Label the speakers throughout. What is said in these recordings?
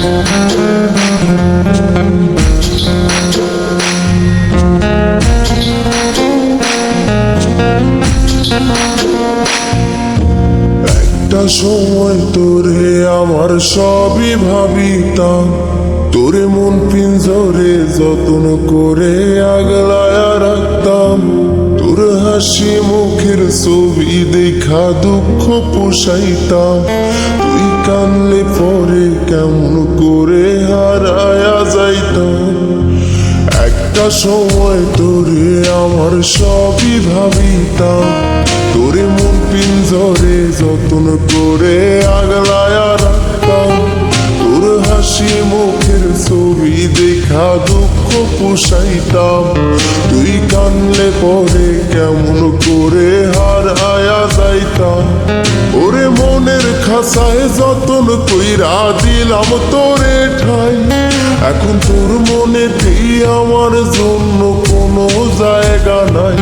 Speaker 1: একটা সময় তোরে আমার সবই ভাবিতাম, তোরে মন পিঞ্জরে যত্ন করে আগলায়া রাখতাম। তোর হাসি মুখের ছবি দেখা দুঃখ পোষাইতাম। তুই কানলে পরে কেমন করে হারায়া যাইতাম। একটা সময় তোরে আমার সবই ভাবিতাম, তোরে মন পিঞ্জরে যত্ন করে আগলায়া রাখতাম। তোর হাসি মুখের ছবি দেখা দুঃখ পোষাইতাম। তুই কানলে পরে কেমন করে হারায়া যাইতাম। ওরে মনের খাসায় যতন কইরা দিলাম তোরে ঠাই, এখন তোর মনেতেই আমার জন্য কোনো জায়গা নাই।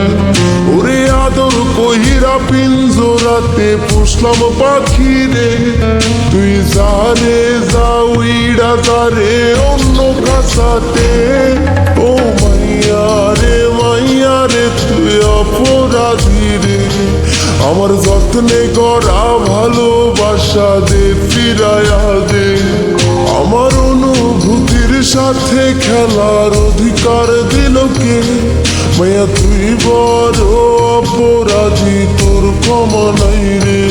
Speaker 1: ওরে আদর কইরা পিঞ্জরাতে পুষলাম পাখি রে, তুই যারে যাউইরা যারে অন্য খাসাতে। ও মাইয়া রে তুই অপরাধী রে, আমার যত্নে গড়া ভালোবাসা দে ফিরায়া দে। আমার অনুভূতির সাথে খেলার অধিকার দিল কে? মায়া তুই বড় অপরাধী, তোর ক্ষমা নাই রে।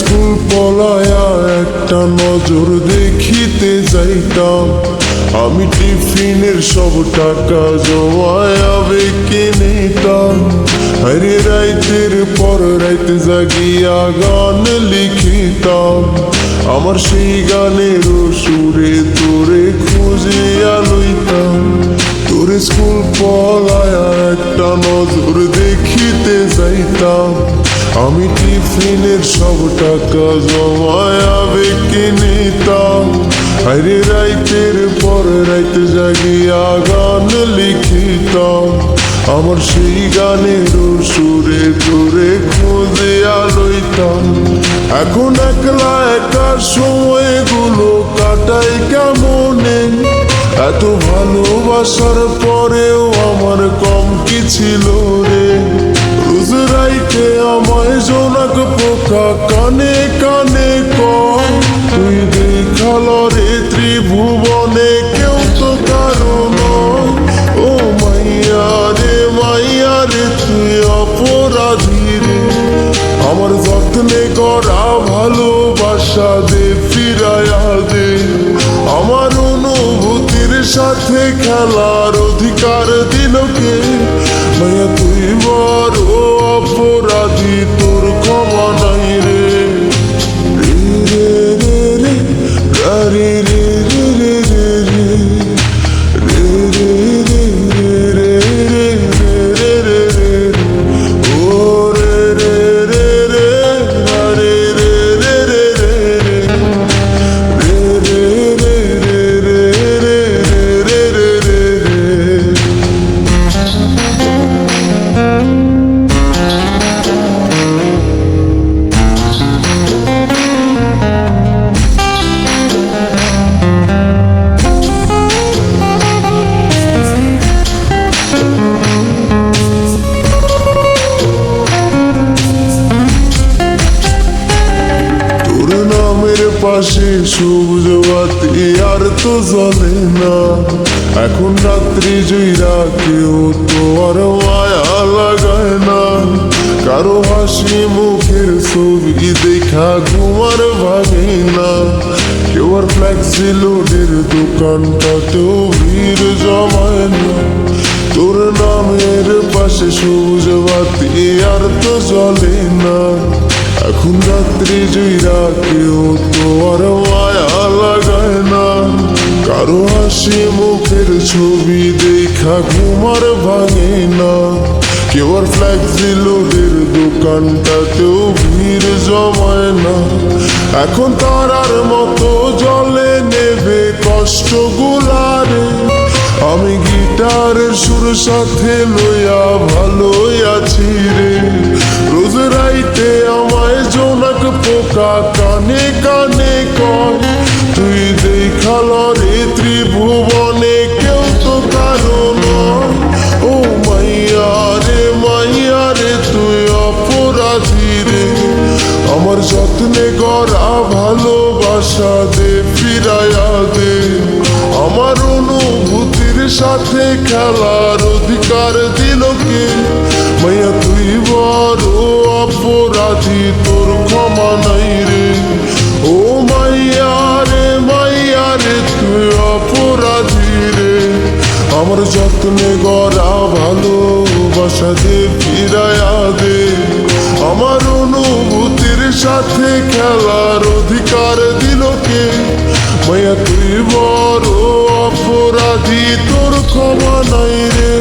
Speaker 1: স্কুল পলায়া একটা নজর দেখিতে যাইতাম, আমি টিফিনের সব টাকা জমায়া বেঁকে নিতাম। আরে রাইতের পর রাইত জাগিয়া গান লিখিতাম, আমার সেই গানের সুরে তোরে খুঁজিয়া লইতাম। তোর স্কুল পলায়া একটা নজর দেখিতে যাইতাম, আমি টিফিনের সব টাকা জমায়া বেঁকে নিতাম। আরে রাইতের পর রাইত জাগিয়া গান লিখিতাম, আমার সেই গানের সুরে তোরে খুঁজিয়া লইতাম। এখন একলা একা সময়গুলো কাটাই কেমনে, এত ভালোবাসার পরেও আমার কম কি ছিল রে। রোজ রাইতে আমায় জোনাক পোকা কানে কানে কয়, তুই দেখাল রে ত্রিভুবনে কেউ তো কারো নয়। ও মাইয়া রে তুই অপরাধী রে, আমার যত্নে গড়া ভালোবাসা দে ফিরায়া দে। আমার অনুভূতির সাথে খেলার অধিকার দিল কে? মায়া তুই বড় অপরাধী, তোর ক্ষমা নাই রে। রে রে রে রে রে রে রে রে রে রে রে রে রে রে রে রে। ও রে রে রে রে রে রে রে রে রে পাশে সবুজ বাতি আর তো জ্বলে না, এখন রাত্রি জুইরা কেউ তো আর মায়া লাগায় না। কারো হাসি মুখের ছবি দেখা ঘুমার ভাঙে না, কেউ আর ফ্লেক্সি লোডের দোকানটাতেও ভিড় জমায় না। তোর নামের পাশে সবুজ বাতি আর তো জ্বলে না, এখন রাত্রি জুইরা কেউ তো আর মায়া লাগায় না। কারো হাসি হাসি মুখের ছবি দেখা ঘুমার ভাঙে না। কেউ আর ফ্ল্যাক্সি লোডের দোকানটাতেও ভিড় জমায় না। এখন তারার মতো জলে নেবে কষ্টগুলারে। আমি গিটারের সুর সাথে লইয়া ভালোই আছি রে। রোজ রাইতে আমায় জোনাক পোকা কানে কানে কয়, তুই দেখাল রে ত্রিভুবনে কেউ তো কারো নয়। ও মাইয়া রে তুই অপরাধী রে। আমার যত্নে গড়া ভালোবাসা দে ফিরাইয়া দে। আমার অনুভূতির সাথে খেলার অধিকার দিল কে? মাইয়া তুই বড় অপরাধী, তোর ক্ষমা নাই রে। ও মাইয়া রে তুই অপরাধী রে। আমার যত্নে গড়া ভালোবাসা দে ফিরাইয়া দে। আমার অনুভূতির সাথে খেলার অধিকার দিল কে? মাইয়া তুই বড় অপরাধী, তোর ক্ষমা নাই রে।